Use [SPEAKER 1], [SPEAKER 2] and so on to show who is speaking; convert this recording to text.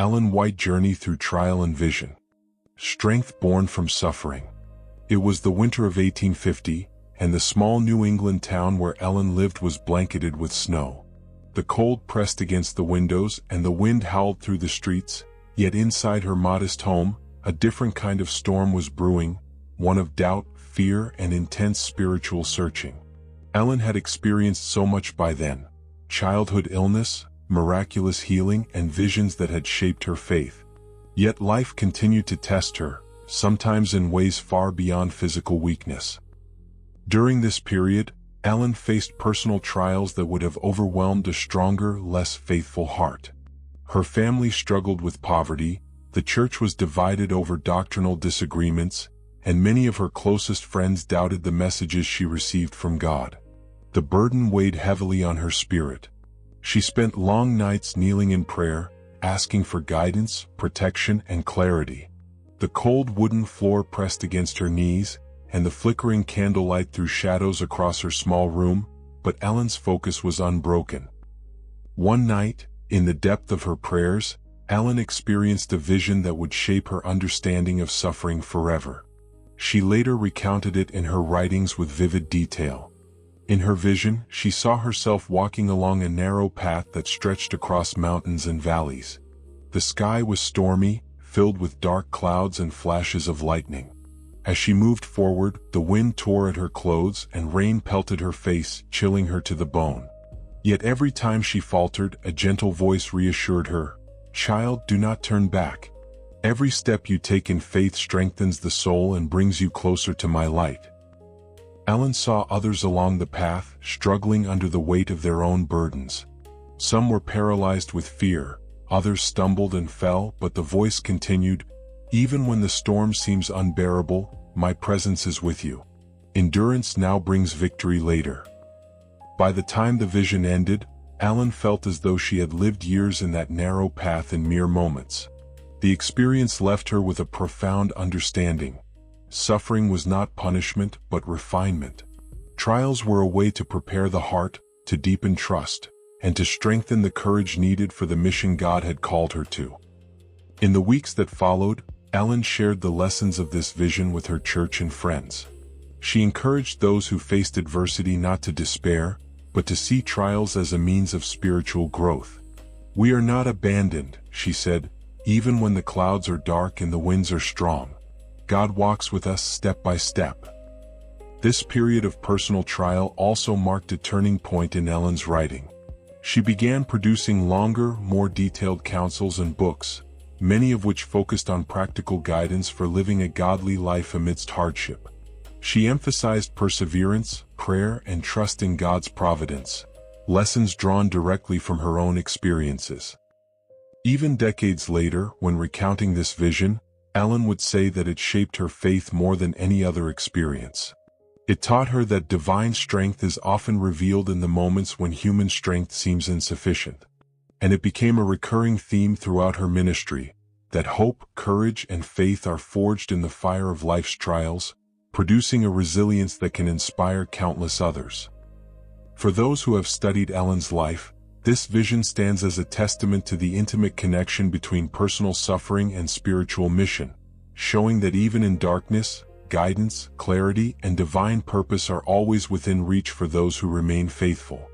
[SPEAKER 1] Ellen White Journey Through Trial and Vision. Strength Born from Suffering. It was the winter of 1850, and the small New England town where Ellen lived was blanketed with snow. The cold pressed against the windows and the wind howled through the streets, yet inside her modest home, a different kind of storm was brewing, one of doubt, fear, and intense spiritual searching. Ellen had experienced so much by then: childhood illness, miraculous healing, and visions that had shaped her faith. Yet life continued to test her, sometimes in ways far beyond physical weakness. During this period, Ellen faced personal trials that would have overwhelmed a stronger, less faithful heart. Her family struggled with poverty, the church was divided over doctrinal disagreements, and many of her closest friends doubted the messages she received from God. The burden weighed heavily on her spirit. She spent long nights kneeling in prayer, asking for guidance, protection, and clarity. The cold wooden floor pressed against her knees, and the flickering candlelight threw shadows across her small room, but Ellen's focus was unbroken. One night, in the depth of her prayers, Ellen experienced a vision that would shape her understanding of suffering forever. She later recounted it in her writings with vivid detail. In her vision, she saw herself walking along a narrow path that stretched across mountains and valleys. The sky was stormy, filled with dark clouds and flashes of lightning. As she moved forward, the wind tore at her clothes and rain pelted her face, chilling her to the bone. Yet every time she faltered, a gentle voice reassured her, "Child, do not turn back. Every step you take in faith strengthens the soul and brings you closer to my light." Ellen saw others along the path, struggling under the weight of their own burdens. Some were paralyzed with fear, others stumbled and fell, but the voice continued, "Even when the storm seems unbearable, my presence is with you. Endurance now brings victory later." By the time the vision ended, Ellen felt as though she had lived years in that narrow path in mere moments. The experience left her with a profound understanding. Suffering was not punishment, but refinement. Trials were a way to prepare the heart, to deepen trust, and to strengthen the courage needed for the mission God had called her to. In the weeks that followed, Ellen shared the lessons of this vision with her church and friends. She encouraged those who faced adversity not to despair, but to see trials as a means of spiritual growth. "We are not abandoned," she said, "even when the clouds are dark and the winds are strong. God walks with us step by step." This period of personal trial also marked a turning point in Ellen's writing. She began producing longer, more detailed counsels and books, many of which focused on practical guidance for living a godly life amidst hardship. She emphasized perseverance, prayer, and trust in God's providence, lessons drawn directly from her own experiences. Even decades later, when recounting this vision, Ellen would say that it shaped her faith more than any other experience. It taught her that divine strength is often revealed in the moments when human strength seems insufficient. And it became a recurring theme throughout her ministry, that hope, courage, and faith are forged in the fire of life's trials, producing a resilience that can inspire countless others. For those who have studied Ellen's life, this vision stands as a testament to the intimate connection between personal suffering and spiritual mission, showing that even in darkness, guidance, clarity, and divine purpose are always within reach for those who remain faithful.